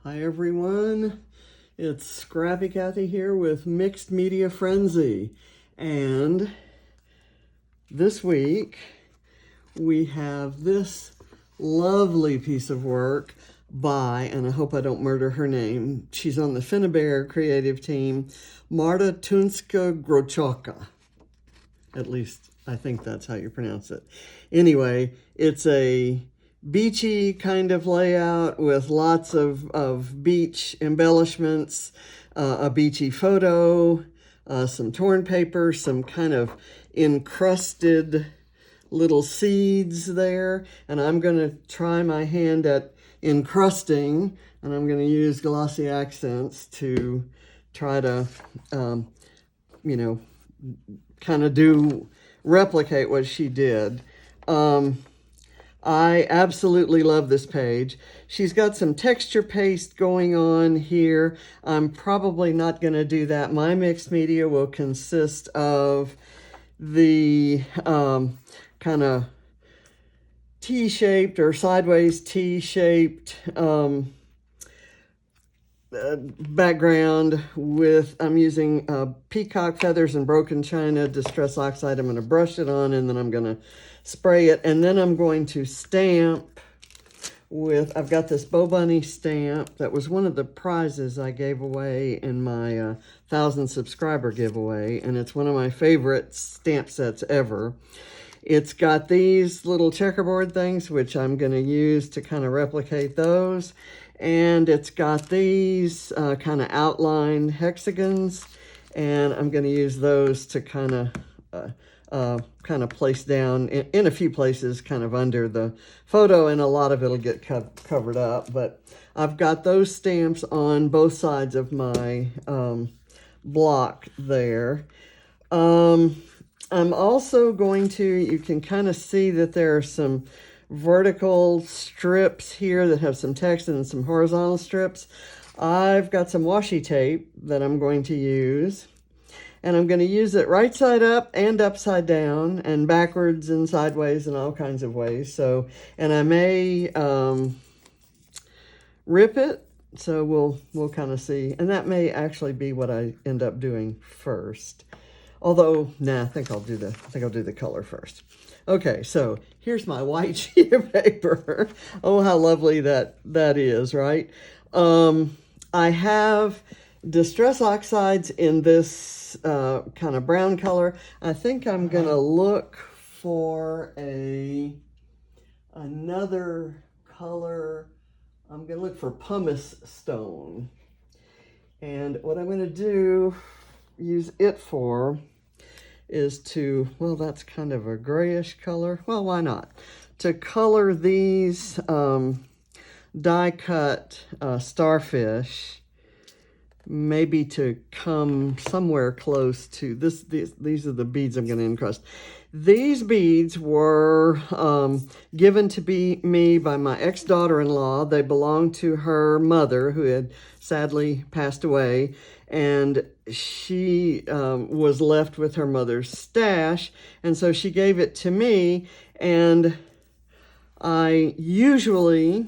Hi everyone, it's Scrappy Kathy here with Mixed Media Frenzy, and this week we have this lovely piece of work by, and I hope I don't murder her name, she's on the Finnabair creative team, Marta Tunska Grochoka. At least I think that's how you pronounce it. Anyway, it's a beachy kind of layout with lots of beach embellishments, a beachy photo, some torn paper, some kind of encrusted little seeds there. And I'm going to try my hand at encrusting, and I'm going to use glossy accents to try to, kind of replicate what she did. I absolutely love this page. She's got some texture paste going on here. I'm probably not going to do that. My mixed media will consist of the kind of T-shaped or sideways T-shaped background with, I'm using peacock feathers and broken china distress oxide. I'm going to brush it on, and then I'm going to spray it, and then I'm going to stamp with, I've got this Bo Bunny stamp that was one of the prizes I gave away in my 1,000 subscriber giveaway, and it's one of my favorite stamp sets ever. It's got these little checkerboard things, which I'm going to use to kind of replicate those. And it's got these kind of outlined hexagons, and I'm going to use those to kind of place down in a few places kind of under the photo, and a lot of it'll get covered up. But I've got those stamps on both sides of my block there. I'm also going to, you can kind of see that there are some vertical strips here that have some text and some horizontal strips. I've got some washi tape that I'm going to use, and I'm going to use it right side up and upside down and backwards and sideways and all kinds of ways. So, and I may rip it, so we'll kind of see, and that may actually be what I end up doing first. Although, nah, I think I'll do the color first. Okay, so here's my white sheet of paper. Oh, how lovely that is, right? I have distress oxides in this kind of brown color. I think I'm gonna look for another color. I'm gonna look for pumice stone. And what I'm gonna use it for is to, well, that's kind of a grayish color. Well, why not? To color these die cut starfish, maybe to come somewhere close to this. These are the beads I'm going to encrust. These beads were given to me by my ex-daughter-in-law. They belonged to her mother, who had sadly passed away, and she was left with her mother's stash, and so she gave it to me, and I usually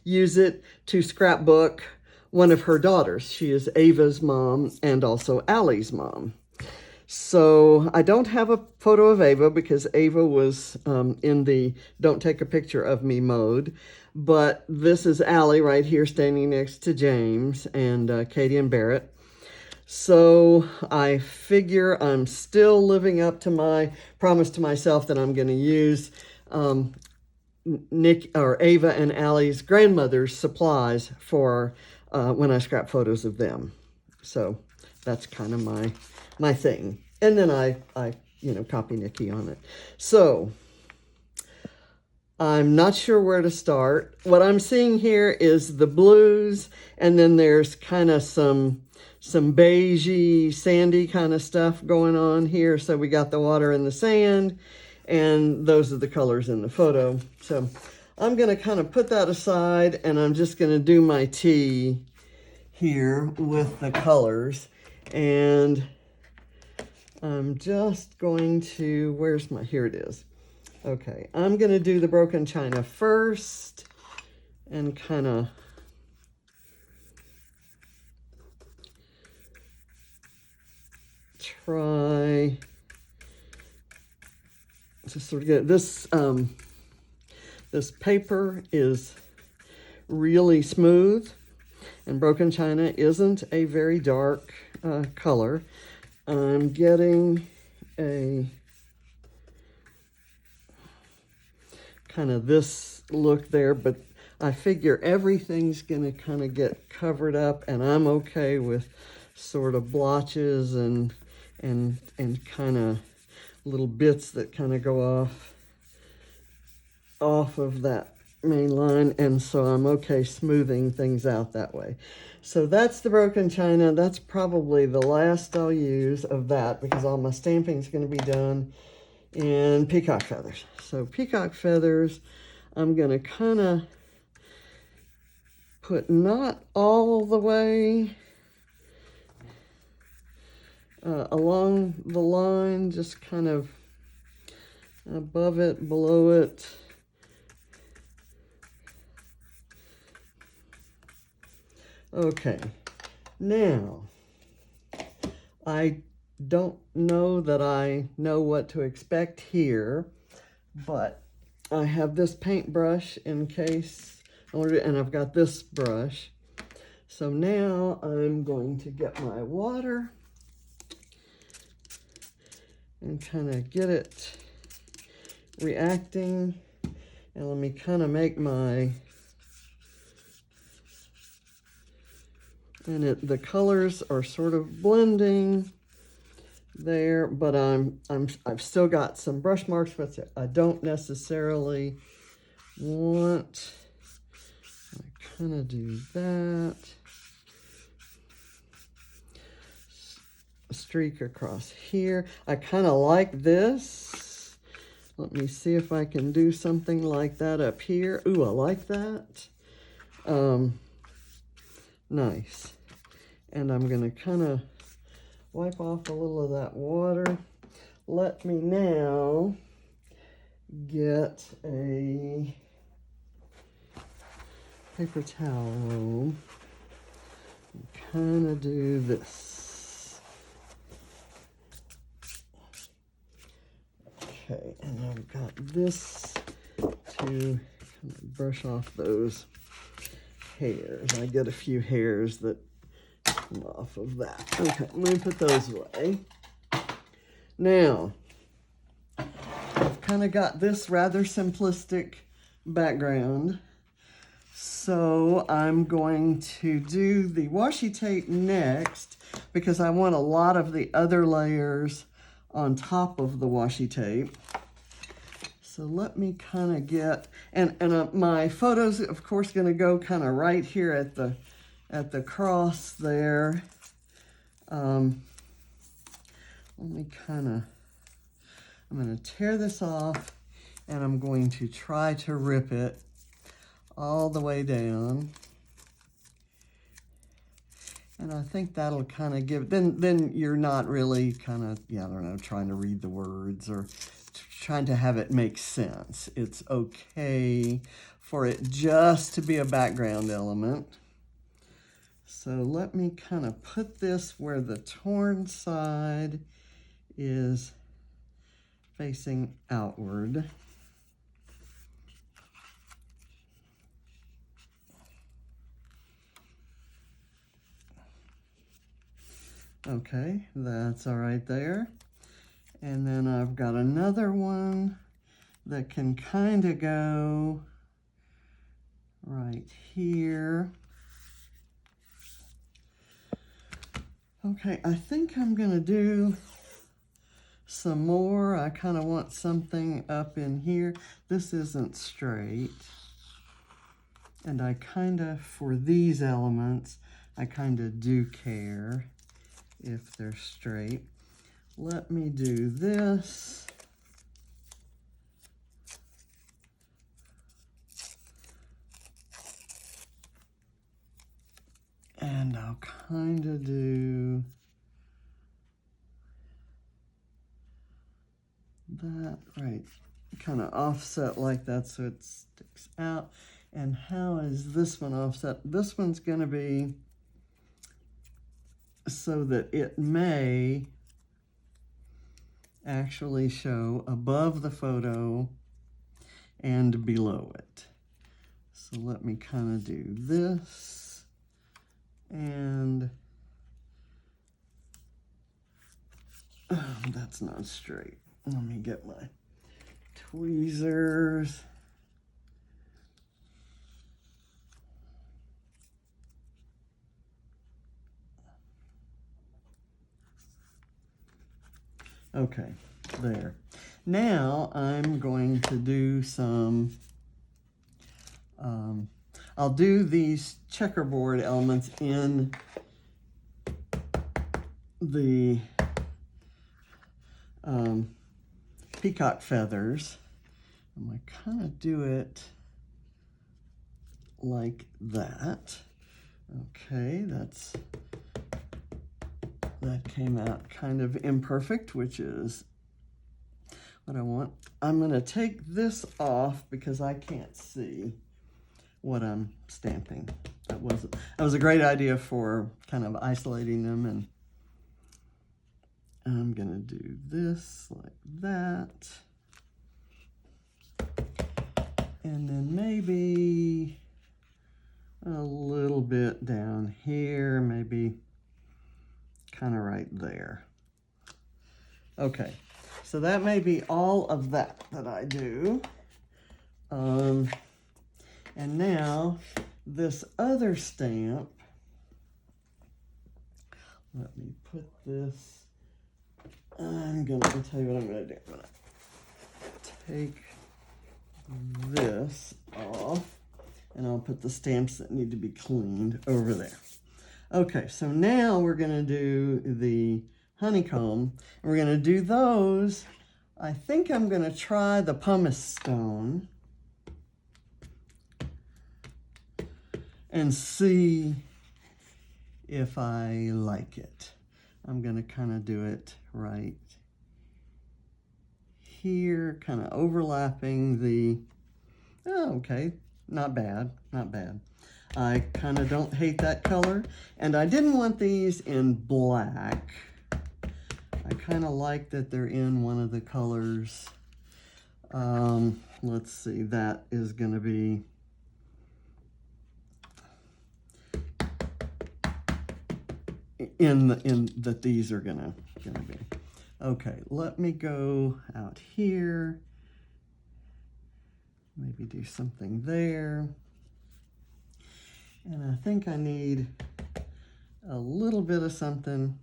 use it to scrapbook one of her daughters. She is Ava's mom and also Allie's mom. So I don't have a photo of Ava because Ava was in the don't take a picture of me mode. But this is Allie right here standing next to James and Katie and Barrett. So I figure I'm still living up to my promise to myself that I'm going to use Ava and Allie's grandmother's supplies for when I scrap photos of them. So that's kind of my thing. And then I copy Nikki on it. So I'm not sure where to start. What I'm seeing here is the blues, and then there's kind of some beigey, sandy kind of stuff going on here. So we got the water and the sand, and those are the colors in the photo. So I'm going to kind of put that aside, and I'm just going to do my tea here with the colors. And I'm just going to, here it is. Okay, I'm going to do the broken china first and kind of try to sort of get this. This paper is really smooth, and broken china isn't a very dark color. I'm getting a kind of this look there, but I figure everything's going to kind of get covered up, and I'm okay with sort of blotches and kind of little bits that kind of go off of that main line, and so I'm okay smoothing things out that way. So that's the broken china. That's probably the last I'll use of that, because all my stamping is going to be done in peacock feathers. So peacock feathers, I'm going to kind of put not all the way along the line, just kind of above it, below it. Okay, now, I don't know that I know what to expect here, but I have this paintbrush in case, and I've got this brush. So now I'm going to get my water and kind of get it reacting, and let me kind of make my, and the colors are sort of blending there, but I've still got some brush marks, but I don't necessarily want. I kind of do that. Streak across here. I kind of like this. Let me see if I can do something like that up here. Ooh, I like that. Nice. And I'm going to kind of wipe off a little of that water. Let me now get a paper towel roll and kind of do this. Okay, and I've got this to kind of brush off those hairs. I get a few hairs that come off of that. Okay, let me put those away. Now, I've kind of got this rather simplistic background. So I'm going to do the washi tape next, because I want a lot of the other layers on top of the washi tape. So let me kind of get, and my photos, of course, going to go kind of right here at the cross there. Let me kind of, I'm going to tear this off, and I'm going to try to rip it all the way down. And I think that'll kind of give, then you're not really kind of, I don't know, trying to read the words or trying to have it make sense. It's okay for it just to be a background element. So let me kind of put this where the torn side is facing outward. Okay, that's all right there. And then I've got another one that can kind of go right here. Okay, I think I'm gonna do some more. I kind of want something up in here. This isn't straight. And I kind of, for these elements, I kind of do care if they're straight. Let me do this. And I'll kind of do that, right, kind of offset like that so it sticks out. And how is this one offset? This one's going to be so that it may actually show above the photo and below it. So let me kind of do this, and that's not straight. Let me get my tweezers. Okay, there. Now I'm going to do some, I'll do these checkerboard elements in the peacock feathers. I'm going to kind of do it like that. Okay, that came out kind of imperfect, which is what I want. I'm going to take this off because I can't see what I'm stamping. That was a great idea for kind of isolating them, and I'm going to do this like that. And then maybe a little bit down here, maybe kind of right there. Okay, so that may be all of that I do. And now this other stamp, let me put this, I'll tell you what I'm gonna do. I'm gonna take this off, and I'll put the stamps that need to be cleaned over there. Okay, so now we're gonna do the honeycomb. We're gonna do those. I think I'm gonna try the pumice stone and see if I like it. I'm gonna kind of do it right here, kind of overlapping the, oh, okay, not bad, not bad. I kind of don't hate that color, and I didn't want these in black. I kind of like that they're in one of the colors. Let's see, that is going to be in that these are gonna be. Okay, let me go out here. Maybe do something there. And I think I need a little bit of something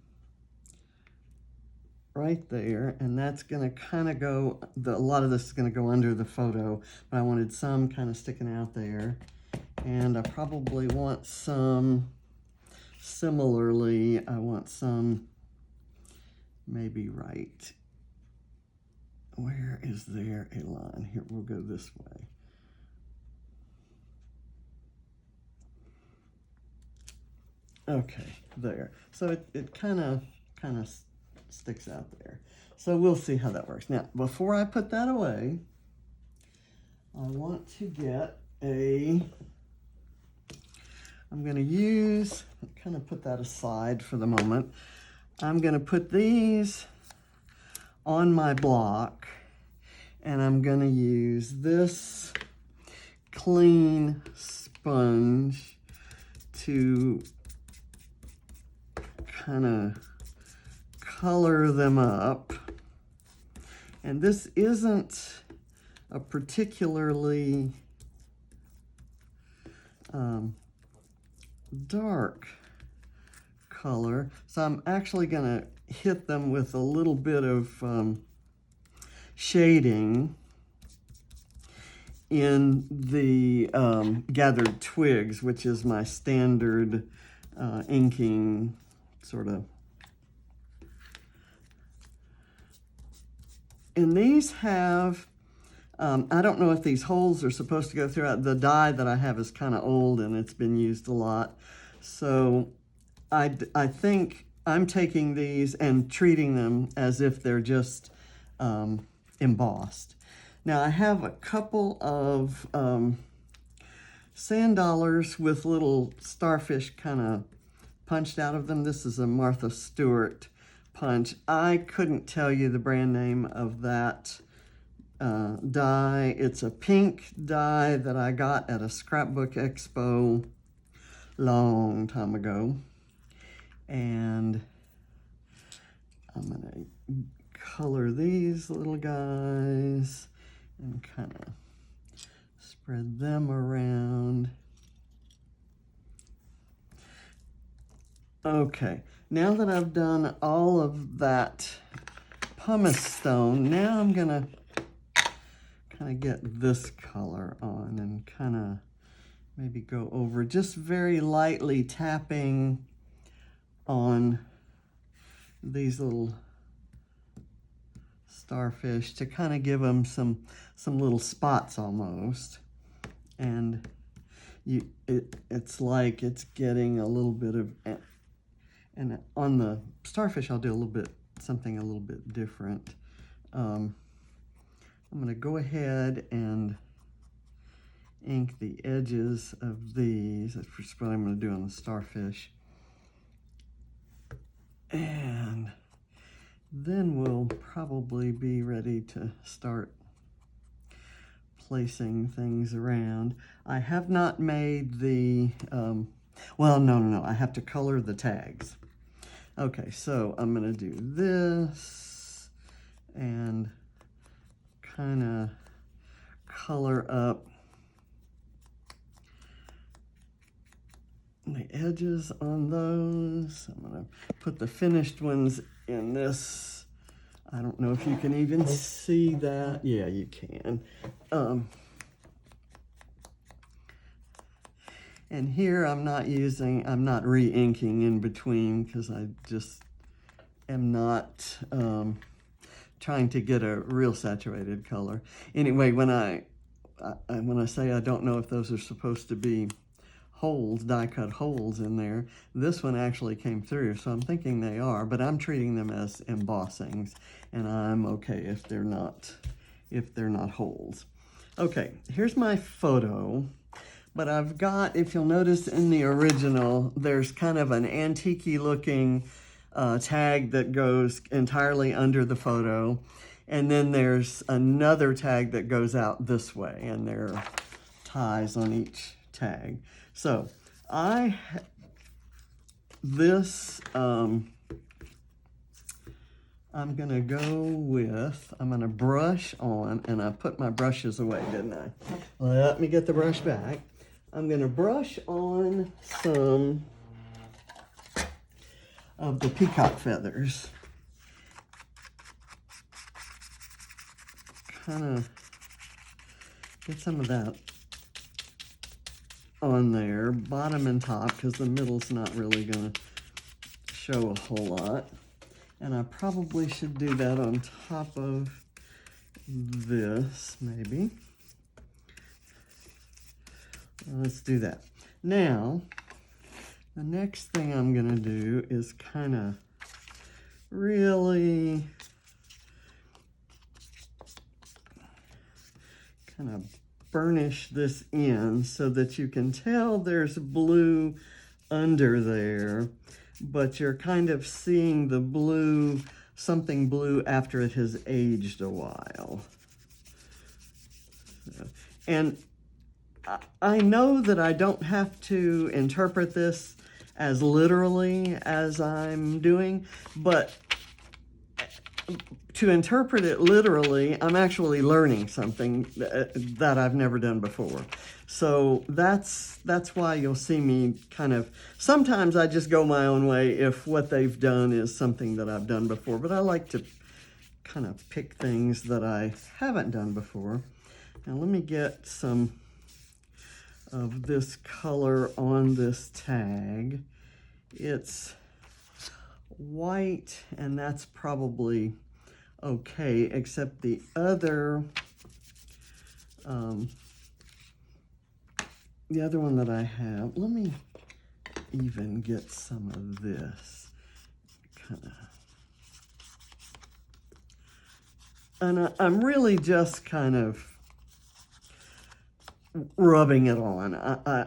right there, and that's gonna kind of go, a lot of this is gonna go under the photo, but I wanted some kind of sticking out there. And I probably want some, similarly, I want some maybe right. Where is there a line? Here, we'll go this way. Okay, there. So it kind of sticks out there. So we'll see how that works. Now, before I put that away, I want to get I'm going to use, kind of put that aside for the moment. I'm going to put these on my block, and I'm going to use this clean sponge to kind of color them up. And this isn't a particularly dark color, so I'm actually going to hit them with a little bit of shading in the gathered twigs, which is my standard inking sort of. And these have, I don't know if these holes are supposed to go throughout. The dye that I have is kind of old and it's been used a lot. So I think I'm taking these and treating them as if they're just embossed. Now I have a couple of sand dollars with little starfish kind of punched out of them. This is a Martha Stewart punch. I couldn't tell you the brand name of that die. It's a pink die that I got at a scrapbook expo long time ago. And I'm gonna color these little guys and kind of spread them around. Okay, now that I've done all of that pumice stone, now I'm gonna kind of get this color on and kind of maybe go over, just very lightly tapping on these little starfish to kind of give them some little spots almost. And it's like it's getting a little bit of, and on the starfish I'll do something a little bit different. I'm going to go ahead and ink the edges of these. That's what I'm going to do on the starfish. And then we'll probably be ready to start placing things around. I have not made the, well, no, I have to color the tags. Okay, so I'm gonna do this and kind of color up the edges on those. I'm gonna put the finished ones in this. I don't know if you can even see that. Yeah, you can. And here I'm not re-inking in between because I just am not trying to get a real saturated color. Anyway, when I say I don't know if those are supposed to be holes, die cut holes in there, this one actually came through, so I'm thinking they are, but I'm treating them as embossings, and I'm okay if they're not holes. Okay, here's my photo, but I've got, if you'll notice in the original, there's kind of an antique-y looking tag that goes entirely under the photo, and then there's another tag that goes out this way, and there are ties on each tag. So I'm gonna go with, I'm gonna brush on, and I put my brushes away, didn't I? Let me get the brush back. I'm gonna brush on some of the peacock feathers. Kind of get some of that on there, bottom and top, because the middle's not really going to show a whole lot. And I probably should do that on top of this, maybe. Let's do that. Now, the next thing I'm going to do is kind of really kind of burnish this in so that you can tell there's blue under there, but you're kind of seeing the blue, something blue after it has aged a while. And I know that I don't have to interpret this as literally as I'm doing, but to interpret it literally, I'm actually learning something that I've never done before. So that's why you'll see me kind of, sometimes I just go my own way if what they've done is something that I've done before, but I like to kind of pick things that I haven't done before. Now let me get some of this color on this tag. It's white, and that's probably okay, except the other one that I have. Let me even get some of this kind of, and I'm really just kind of rubbing it on.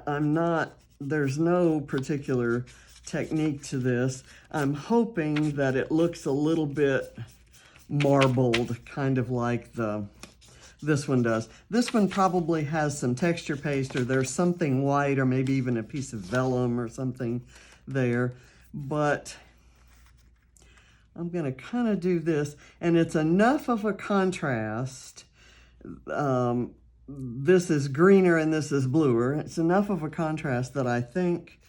I'm not there's no particular technique to this. I'm hoping that it looks a little bit marbled, kind of like this one does. This one probably has some texture paste, or there's something white, or maybe even a piece of vellum or something there. But I'm gonna kind of do this, and it's enough of a contrast. This is greener and this is bluer. It's enough of a contrast that I think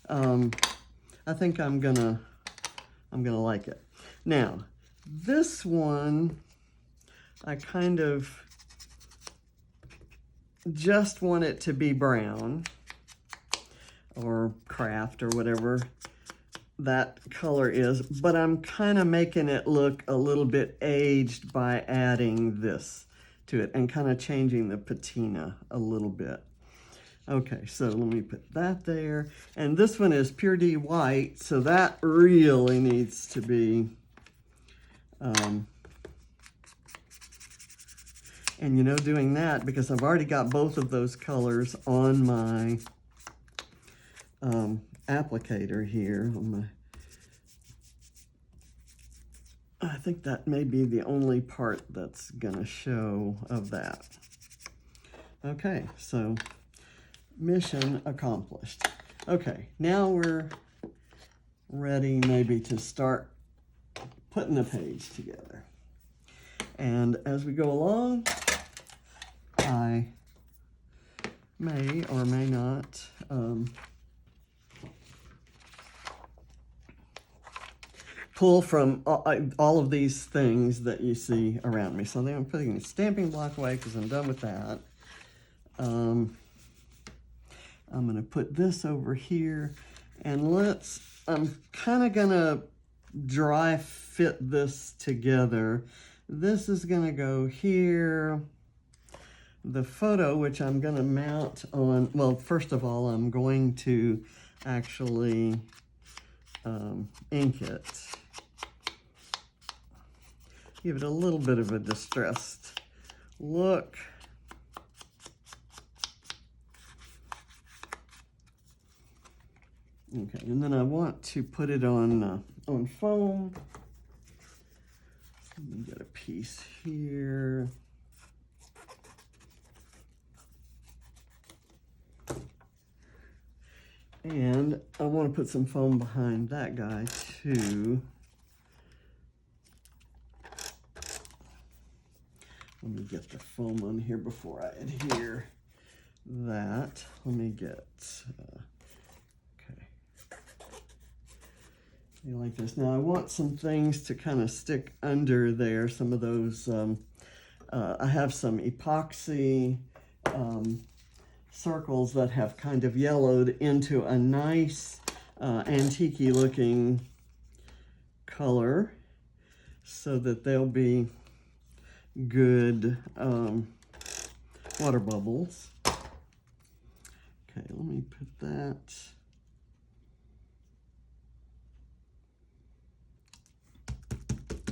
I'm gonna like it. Now, this one, I kind of just want it to be brown or craft or whatever that color is, but I'm kind of making it look a little bit aged by adding this to it and kind of changing the patina a little bit. Okay, so let me put that there. And this one is Pure D white, so that really needs to be, and you know, doing that, because I've already got both of those colors on my applicator here. I think that may be the only part that's gonna show of that. Okay, so mission accomplished. Okay, now we're ready maybe to start putting the page together. And as we go along, I may or may not pull from all of these things that you see around me. So then I'm putting the stamping block away because I'm done with that. I'm gonna put this over here, and I'm kind of gonna dry fit this together. This is gonna go here. The photo, which I'm gonna mount on, well, first of all, I'm going to actually ink it. Give it a little bit of a distressed look. Okay, and then I want to put it on foam. Let me get a piece here. And I want to put some foam behind that guy too. Let me get the foam on here before I adhere that. Let me get, okay. Like this. Now I want some things to kind of stick under there. Some of those, I have some epoxy circles that have kind of yellowed into a nice antique-y looking color so that they'll be good water bubbles. Okay, let me put that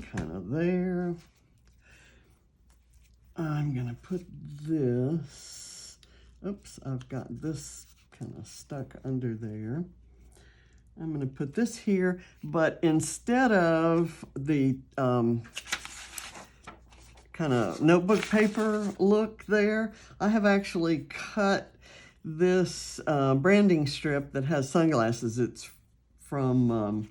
kind of there. I'm gonna put this, oops, I've got this kind of stuck under there. I'm gonna put this here, but instead of the kind of notebook paper look there, I have actually cut this branding strip that has sunglasses. It's from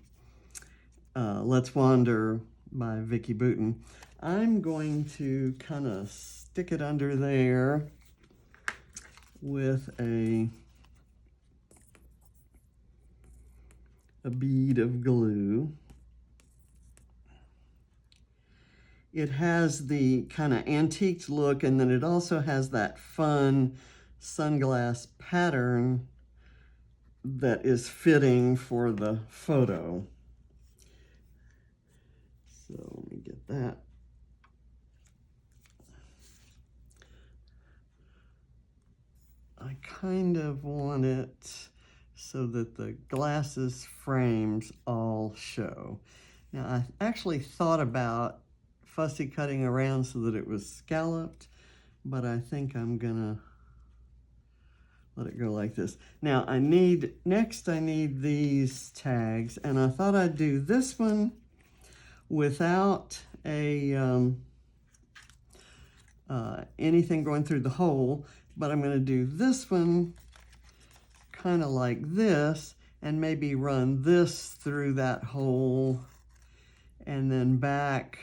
Let's Wander by Vicki Boutin. I'm going to kind of stick it under there with a bead of glue. It has the kind of antique look, and then it also has that fun sunglass pattern that is fitting for the photo. So let me get that. I kind of want it so that the glasses frames all show. Now I actually thought about fussy cutting around so that it was scalloped, but I think I'm gonna let it go like this. Now next I need these tags, and I thought I'd do this one without anything going through the hole, but I'm going to do this one kind of like this, and maybe run this through that hole, and then back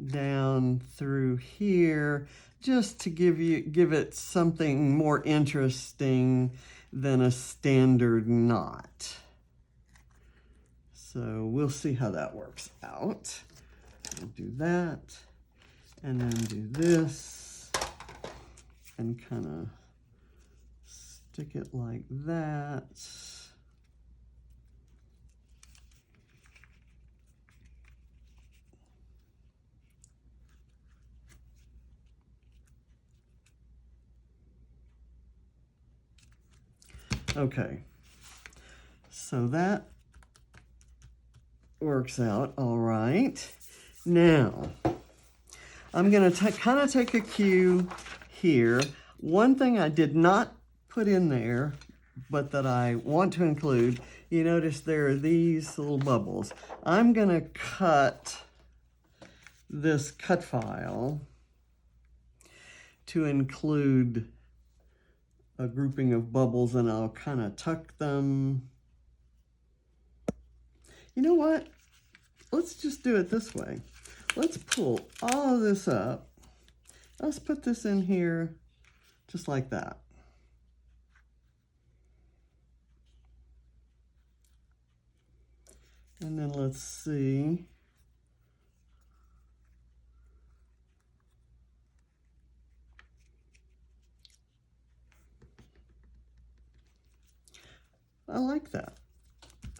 down through here, just to give it something more interesting than a standard knot. So we'll see how that works out. I'll do that, and then do this, and kind of stick it like that. Okay, so that works out all right. Now, I'm going to kind of take a cue here. One thing I did not put in there, but that I want to include, you notice there are these little bubbles. I'm going to cut this cut file to include a grouping of bubbles, and I'll kind of tuck them. You know what? Let's just do it this way. Let's pull all of this up. Let's put this in here just like that. And then let's see. I like that.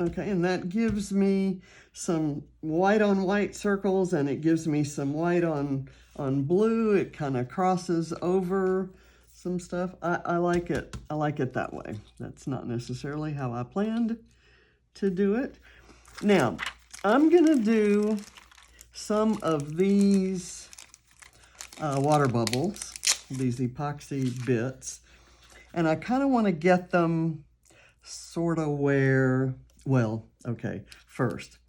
Okay, and that gives me some white on white circles, and it gives me some white on blue. It kind of crosses over some stuff. I like it. I like it that way. That's not necessarily how I planned to do it. Now, I'm gonna do some of these water bubbles, these epoxy bits, and I kind of want to get them sort of where, well, okay, first,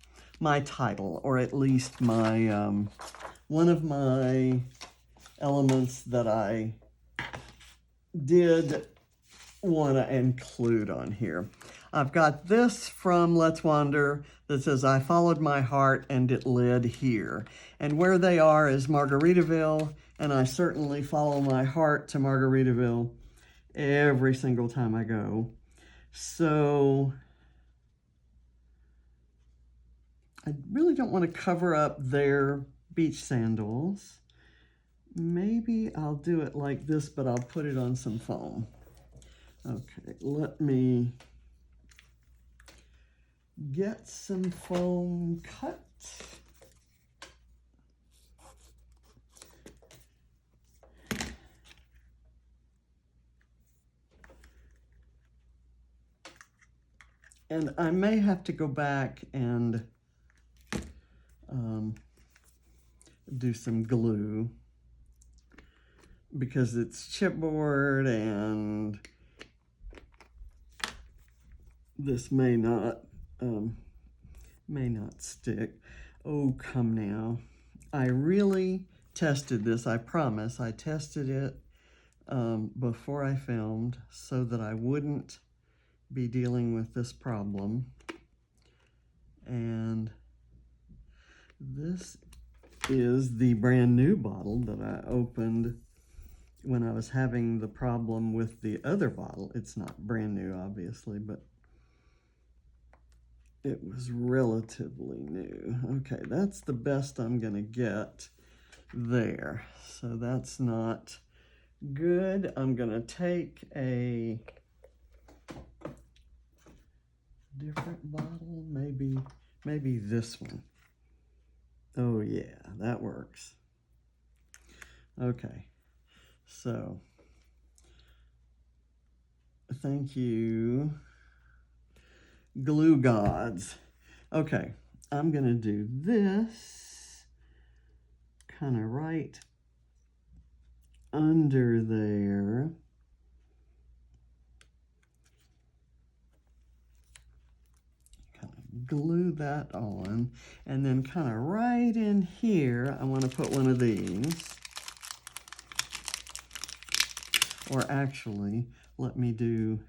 my title, or at least my, one of my elements that I did want to include on here. I've got this from Let's Wander that says, I followed my heart and it led here. And where they are is Margaritaville, and I certainly follow my heart to Margaritaville every single time I go. So I really don't want to cover up their beach sandals. Maybe I'll do it like this, but I'll put it on some foam. Okay, let me get some foam cut. And I may have to go back and do some glue, because it's chipboard and this may not stick. Oh, come now. I really tested this, I promise. I tested it before I filmed so that I wouldn't be dealing with this problem. And this is the brand new bottle that I opened when I was having the problem with the other bottle. It's not brand new, obviously, but it was relatively new. Okay, that's the best I'm gonna get there. So that's not good. I'm gonna take a different bottle, maybe this one. Oh yeah, that works. Okay, so thank you, glue gods. Okay, I'm gonna do this kind of right under there. glue that on, and then kind of right in here, I want to put one of these. Or actually, let me do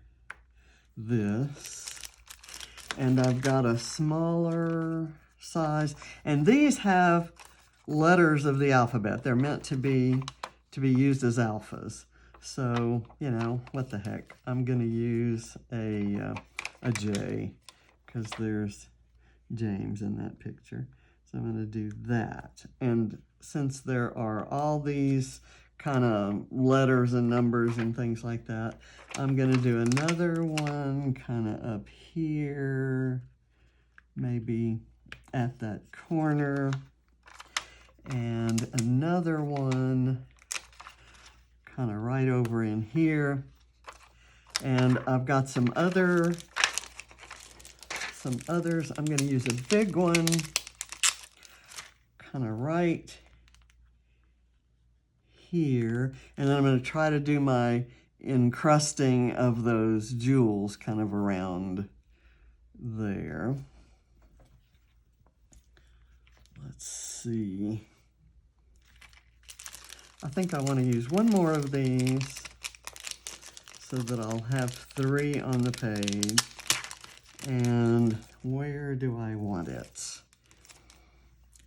this. And I've got a smaller size, and these have letters of the alphabet. They're meant to be used as alphas. So, you know, what the heck? I'm gonna use a J, because there's James in that picture. So I'm gonna do that. And since there are all these kind of letters and numbers and things like that, I'm gonna do another one kind of up here, maybe at that corner, and another one kind of right over in here. And I've got some others. I'm going to use a big one kind of right here, and then I'm going to try to do my encrusting of those jewels kind of around there. Let's see. I think I want to use one more of these so that I'll have 3 on the page. And where do I want it?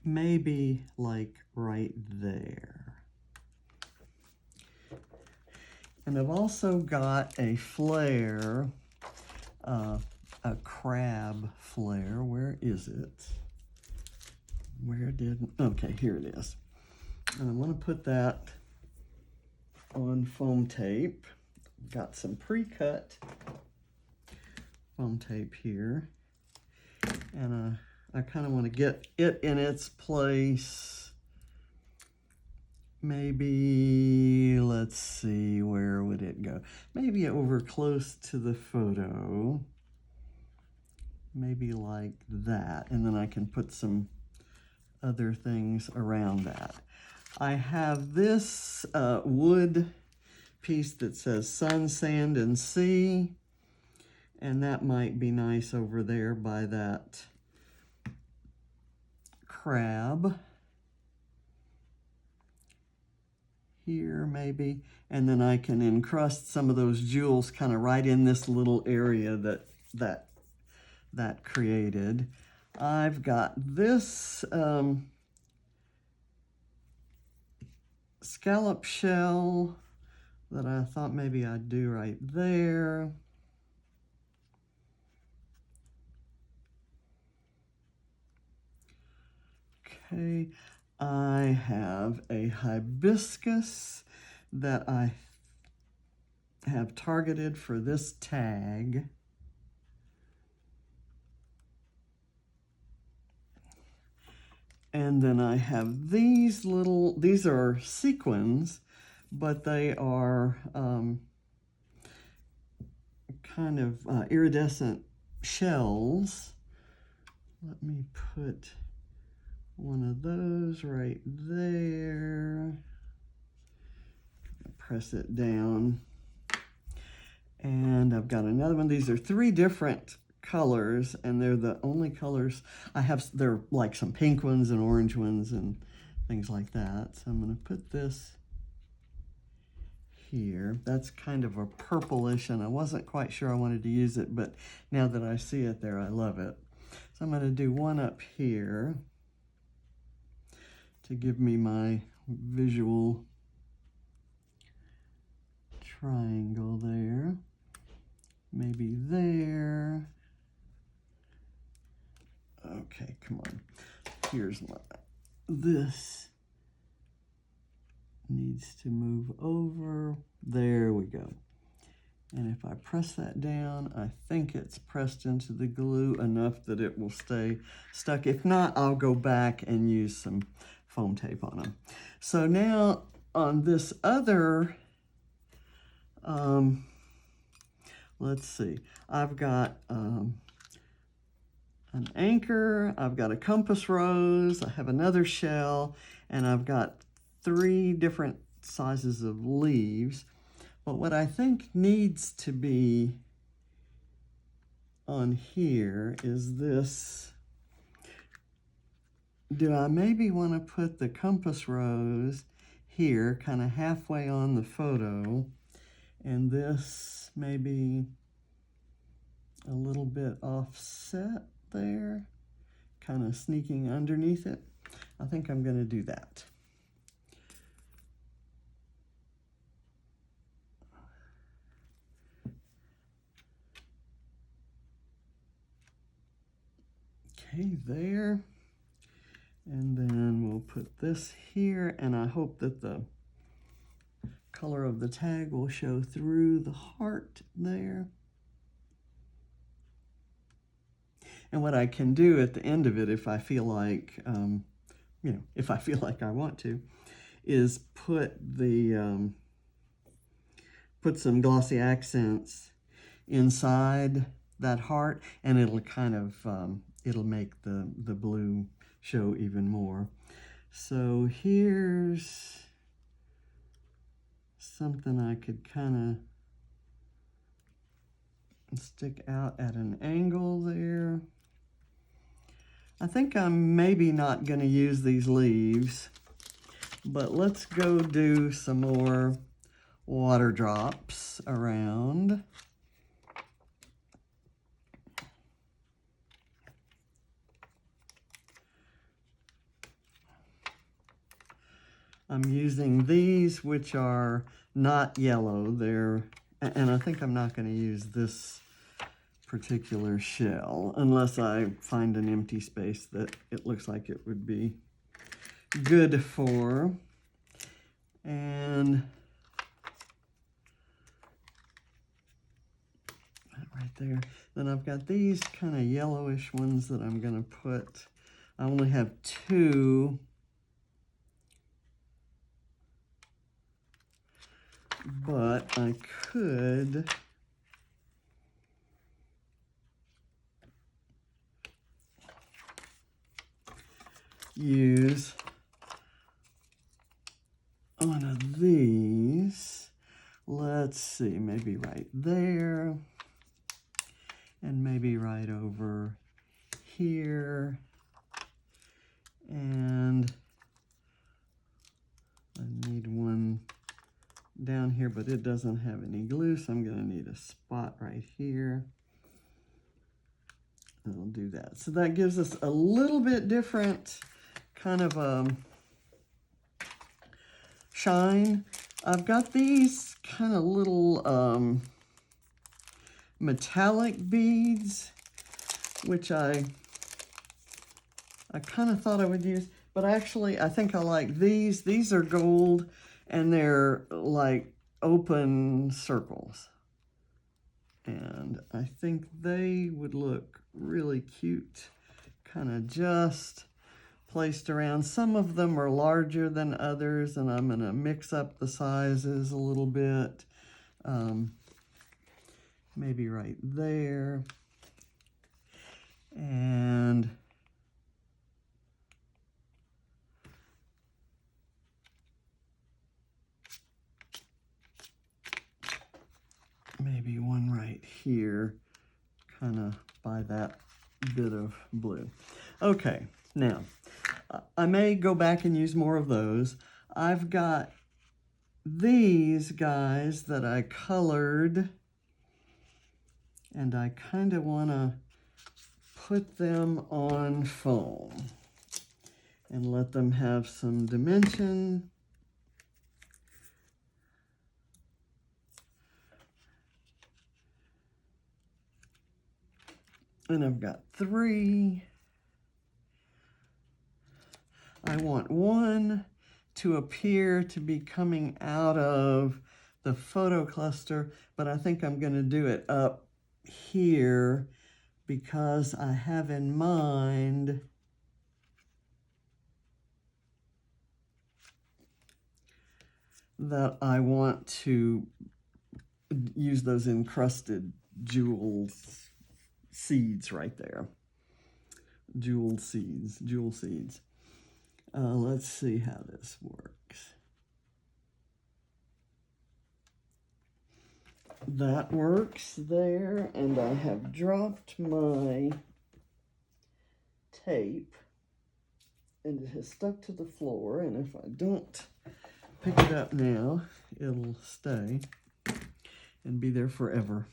Maybe like right there. And I've also got a flare, a crab flare. Where is it? Okay, here it is. And I want to put that on foam tape. Got some pre-cut foam tape here. And I kind of want to get it in its place. Maybe, let's see, where would it go? Maybe over close to the photo. Maybe like that. And then I can put some other things around that. I have this wood piece that says sun, sand, and sea. And that might be nice over there by that crab. Here maybe. And then I can encrust some of those jewels kind of right in this little area that created. I've got this scallop shell that I thought maybe I'd do right there. Okay, I have a hibiscus that I have targeted for this tag. And then I have these are sequins, but they are kind of iridescent shells. Let me put one of those right there. Press it down. And I've got another one. These are 3 different colors, and they're the only colors I have. They're like some pink ones and orange ones and things like that. So I'm going to put this here. That's kind of a purplish, and I wasn't quite sure I wanted to use it, but now that I see it there, I love it. So I'm going to do one up here to give me my visual triangle there. Maybe there. Okay, come on. Here's this needs to move over. There we go. And if I press that down, I think it's pressed into the glue enough that it will stay stuck. If not, I'll go back and use some foam tape on them. So now on this other, let's see, I've got an anchor, I've got a compass rose, I have another shell, and I've got 3 different sizes of leaves. But what I think needs to be on here is this. Do I maybe want to put the compass rose here, kind of halfway on the photo, and this maybe a little bit offset there, kind of sneaking underneath it? I think I'm going to do that. Okay, there. And then we'll put this here, and I hope that the color of the tag will show through the heart there. And what I can do at the end of it, if I feel like, you know, if I feel like I want to, is put the put some glossy accents inside that heart, and it'll kind of it'll make the blue show even more. So here's something I could kind of stick out at an angle there. I think I'm maybe not going to use these leaves, but let's go do some more water drops around. I'm using these, which are not yellow. And I think I'm not going to use this particular shell unless I find an empty space that it looks like it would be good for. And that right there. Then I've got these kind of yellowish ones that I'm going to put. I only have two. But I could use one of these. Let's see, maybe right there, and maybe right over here, and I need one down here, but it doesn't have any glue, so I'm going to need a spot right here. I'll do that. So that gives us a little bit different kind of shine. I've got these kind of little metallic beads, which I kind of thought I would use, but actually I think I like these. These are gold, and they're like open circles. And I think they would look really cute, kind of just placed around. Some of them are larger than others, and I'm gonna mix up the sizes a little bit. Maybe right there. And maybe one right here, kind of by that bit of blue. Okay, now, I may go back and use more of those. I've got these guys that I colored, and I kind of want to put them on foam and let them have some dimension. And I've got 3. I want one to appear to be coming out of the photo cluster, but I think I'm going to do it up here because I have in mind that I want to use those encrusted jewel seeds right there. Jewel seeds. Let's see how this works. that works there, and I have dropped my tape, and it has stuck to the floor, and if I don't pick it up now, it'll stay and be there forever.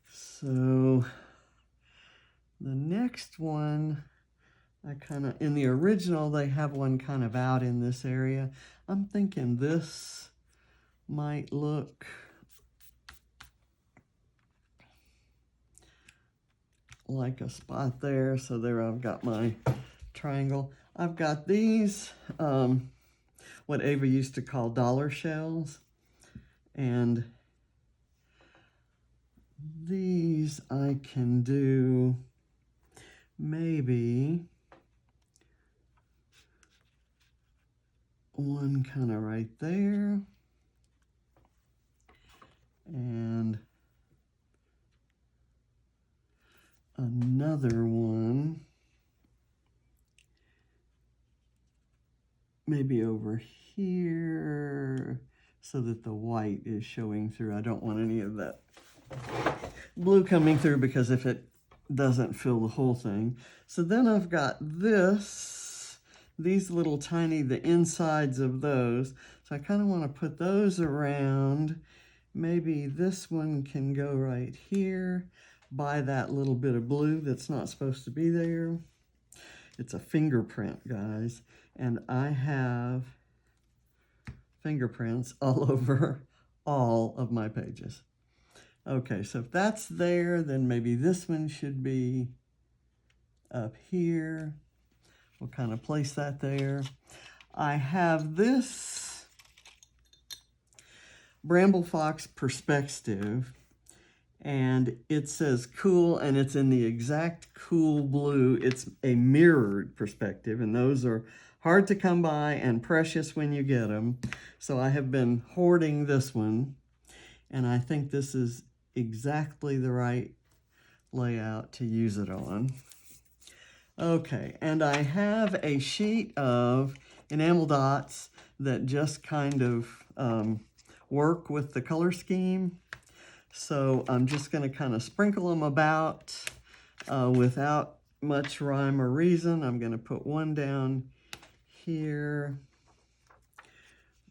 So the next one, I kind of, in the original, they have one kind of out in this area. I'm thinking this might look like a spot there. So there I've got my triangle. I've got these, what Ava used to call dollar shells. And these I can do maybe one kind of right there, and another one maybe over here so that the white is showing through. I don't want any of that blue coming through, because if it doesn't fill the whole thing. So then I've got these little tiny, the insides of those. So I kind of want to put those around. Maybe this one can go right here by that little bit of blue that's not supposed to be there. It's a fingerprint, guys. And I have fingerprints all over all of my pages. Okay, so if that's there, then maybe this one should be up here. We'll kind of place that there. I have this Bramble Fox perspective, and it says cool, and it's in the exact cool blue. It's a mirrored perspective, and those are hard to come by and precious when you get them. So I have been hoarding this one, and I think this is exactly the right layout to use it on. Okay, and I have a sheet of enamel dots that just kind of work with the color scheme. So I'm just going to kind of sprinkle them about without much rhyme or reason. I'm going to put one down here,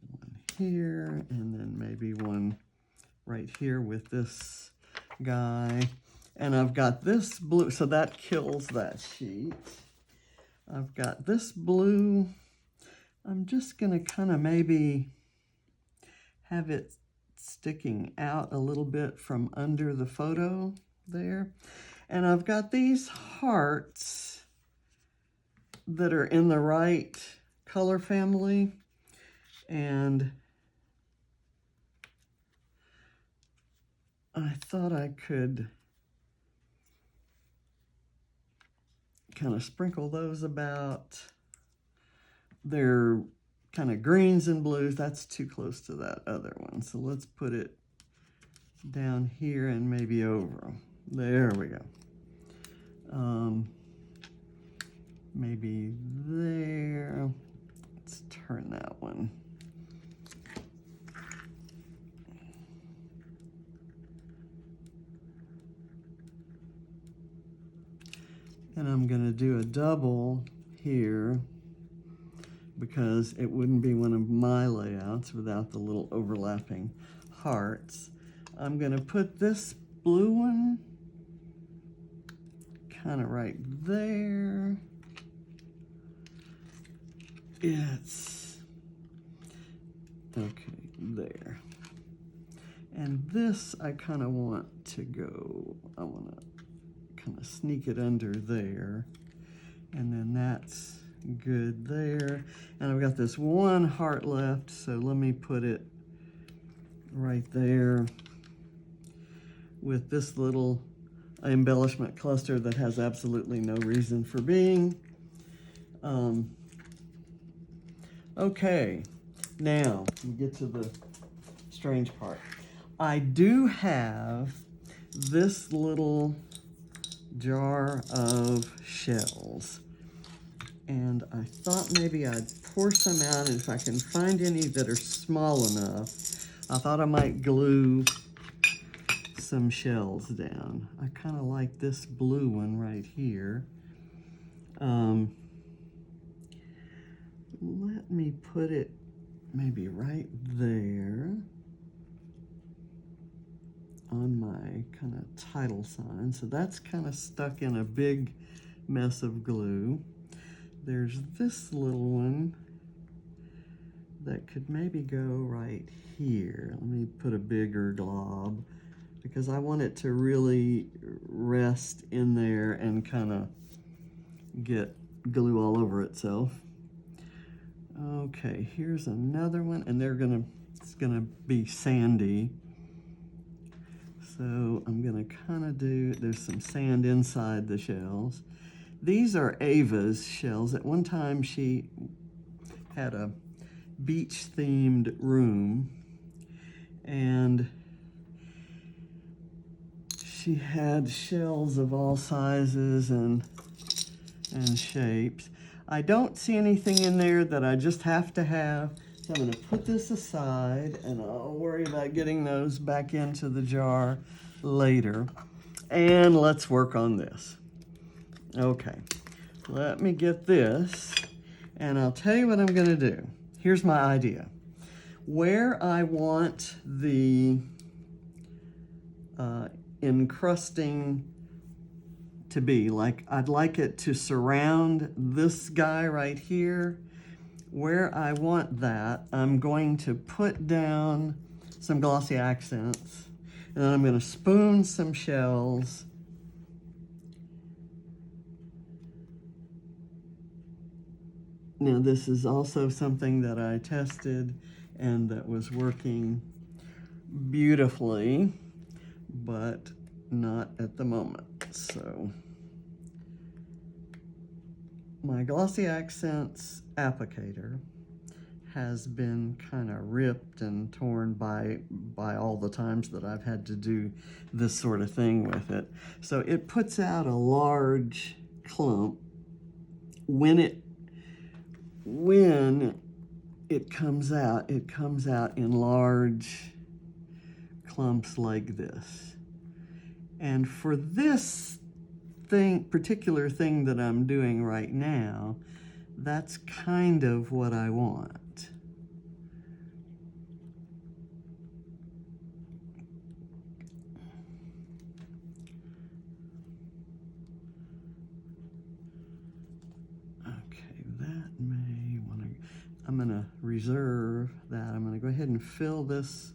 one here, and then maybe one right here with this guy. And I've got this blue, so that kills that sheet. I've got this blue. I'm just going to kind of maybe have it sticking out a little bit from under the photo there. And I've got these hearts that are in the right color family. And I thought I could kind of sprinkle those about. They're kind of greens and blues. That's too close to that other one. So let's put it down here and maybe over them. There we go. Maybe there. Let's turn that one. And I'm going to do a double here, because it wouldn't be one of my layouts without the little overlapping hearts. I'm going to put this blue one kind of right there. It's okay there. And this I kind of want to go, I want to kind of sneak it under there, and then that's good there. And I've got this one heart left, so let me put it right there with this little embellishment cluster that has absolutely no reason for being. Okay, now we get to the strange part. I do have this little jar of shells, and I thought maybe I'd pour some out, and if I can find any that are small enough, I thought I might glue some shells down. I kind of like this blue one right here. Let me put it maybe right there on my kind of title sign. So that's kind of stuck in a big mess of glue. There's this little one that could maybe go right here. Let me put a bigger glob because I want it to really rest in there and kind of get glue all over itself. Okay, here's another one, and it's gonna be sandy. So I'm gonna kind of there's some sand inside the shells. These are Ava's shells. At one time she had a beach themed room, and she had shells of all sizes and shapes. I don't see anything in there that I just have to have, so I'm going to put this aside and I'll worry about getting those back into the jar later. And let's work on this. Okay, let me get this, and I'll tell you what I'm going to do. Here's my idea. Where I want the encrusting to be, like I'd like it to surround this guy right here. Where I want that, I'm going to put down some glossy accents, and then I'm going to spoon some shells. Now this is also something that I tested and that was working beautifully, but not at the moment. So my glossy accents applicator has been kind of ripped and torn by all the times that I've had to do this sort of thing with it. So it puts out a large clump. When it comes out in large clumps like this. And for this particular thing that I'm doing right now, that's kind of what I want. Okay, that may want to, I'm going to reserve that. I'm going to go ahead and fill this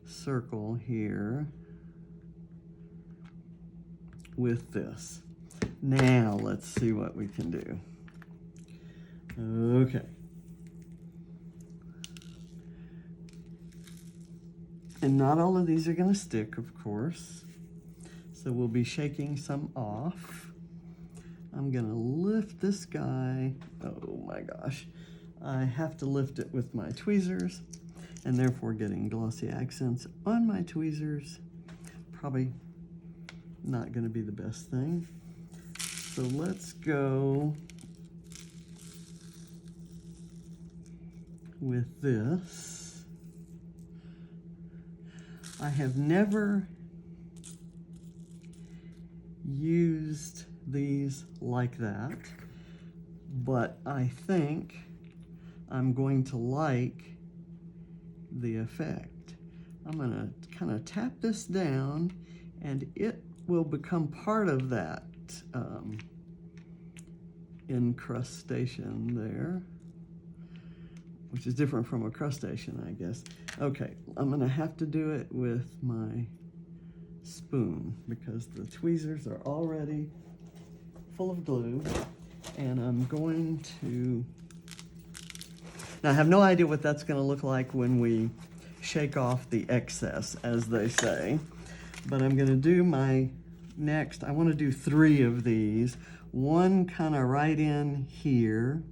circle here with this. Now let's see what we can do. Okay. And not all of these are going to stick, of course. So we'll be shaking some off. I'm going to lift this guy. Oh my gosh. I have to lift it with my tweezers, and therefore getting glossy accents on my tweezers probably not going to be the best thing. So let's go with this. I have never used these like that, but I think I'm going to like the effect. I'm going to kind of tap this down, and it will become part of that incrustation there, which is different from a crustation, I guess. Okay, I'm going to have to do it with my spoon because the tweezers are already full of glue, and I'm going to, now I have no idea what that's going to look like when we shake off the excess, as they say, but I'm going to do my next, I want to do 3 of these, one kind of right in here,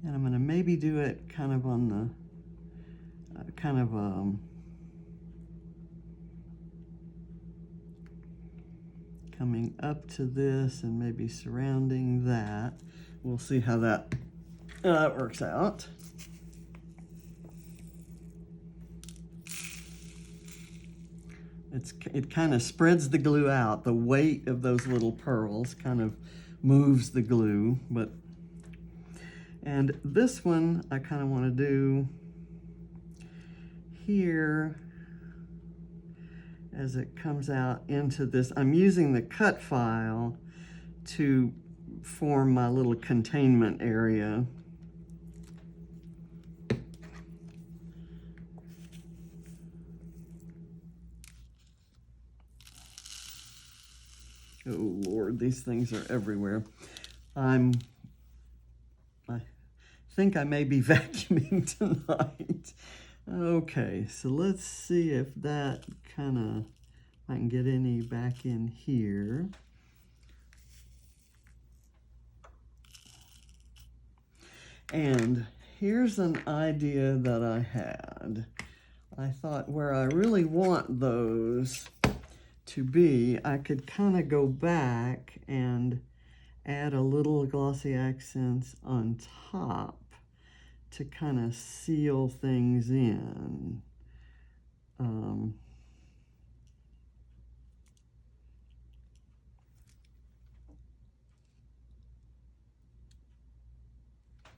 and I'm going to maybe do it kind of on the coming up to this and maybe surrounding that. We'll see how that works out. it kind of spreads the glue out. The weight of those little pearls kind of moves the glue, and this one I kind of want to do here as it comes out into this. I'm using the cut file to form my little containment area. Oh Lord, these things are everywhere. I think I may be vacuuming tonight. Okay, so let's see if that I can get any back in here. And here's an idea that I had. I thought where I really want those to be, I could kind of go back and add a little glossy accents on top to kind of seal things in.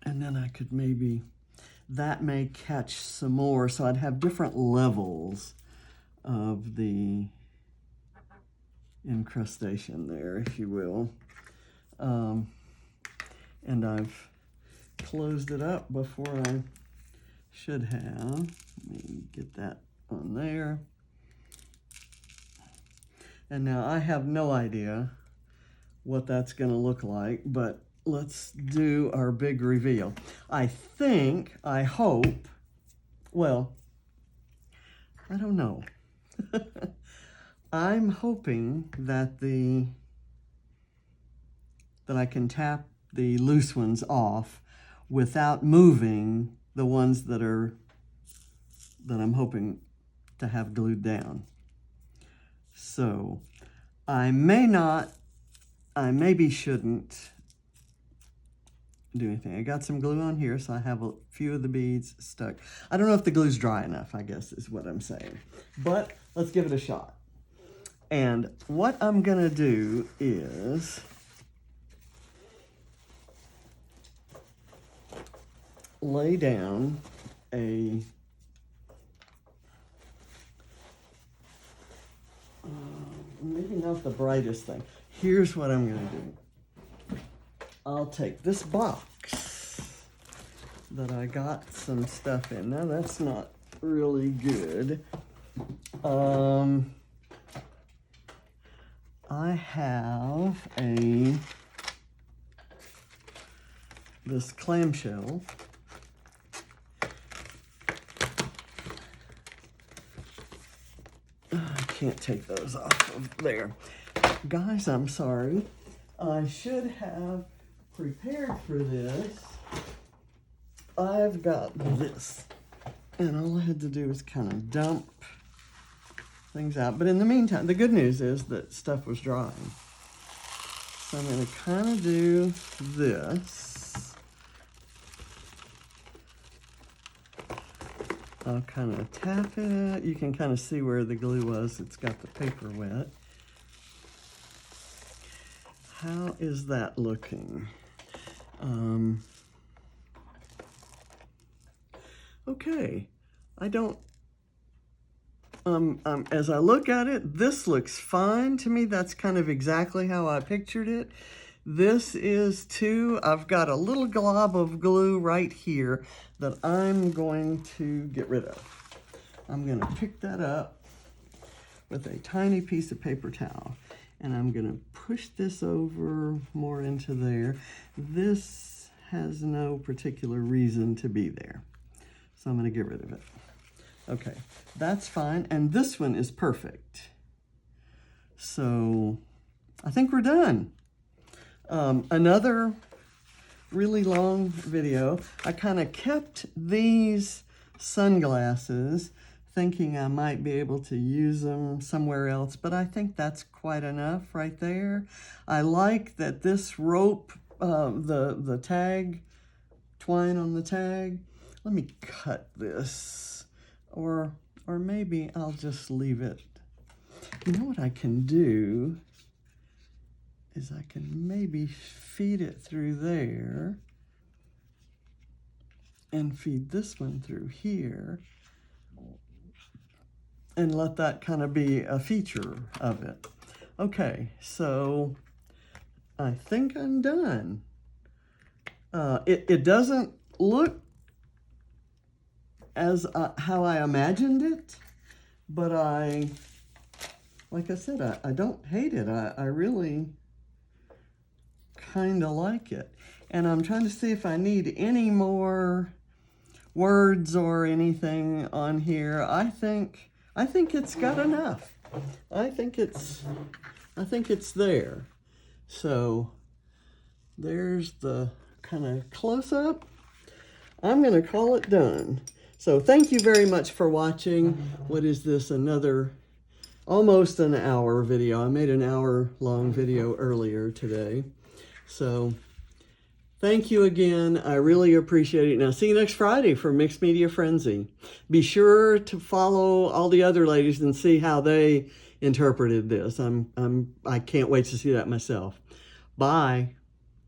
And then I could that may catch some more, so I'd have different levels of the incrustation there, if you will. And I've closed it up before I should have. Let me get that on there. And now I have no idea what that's going to look like, but let's do our big reveal. I hope, well, I don't know. I'm hoping that I can tap the loose ones off without moving the ones that I'm hoping to have glued down. So I maybe shouldn't do anything. I got some glue on here, so I have a few of the beads stuck. I don't know if the glue's dry enough, I guess is what I'm saying. But let's give it a shot. And what I'm gonna do is lay down maybe not the brightest thing. Here's what I'm gonna do. I'll take this box that I got some stuff in. Now that's not really good. I have this clamshell. I can't take those off of there. Guys, I'm sorry. I should have prepared for this. I've got this, and all I had to do was kind of dump things out. But in the meantime, the good news is that stuff was drying. So I'm going to kind of do this. I'll kind of tap it. You can kind of see where the glue was. It's got the paper wet. How is that looking? Okay, I don't, as I look at it, this looks fine to me. That's kind of exactly how I pictured it. This is too. I've got a little glob of glue right here that I'm going to get rid of. I'm going to pick that up with a tiny piece of paper towel, and I'm going to push this over more into there. This has no particular reason to be there, so I'm going to get rid of it. Okay, that's fine, and this one is perfect. So I think we're done. Another really long video. I kind of kept these sunglasses thinking I might be able to use them somewhere else, but I think that's quite enough right there. I like that this rope, the tag, twine on the tag. Let me cut this, or maybe I'll just leave it. You know what I can do is I can maybe feed it through there and feed this one through here and let that kind of be a feature of it. Okay, so I think I'm done. It doesn't look as how I imagined it, but like I said, I don't hate it. I really kind of like it. And I'm trying to see if I need any more words or anything on here. I think it's got enough. I think it's there. So there's the kind of close-up. I'm going to call it done. So thank you very much for watching. What is this? Another almost an hour video. I made an hour-long video earlier today. So thank you again. I really appreciate it. Now, see you next Friday for Mixed Media Frenzy. Be sure to follow all the other ladies and see how they interpreted this. I can't wait to see that myself. Bye.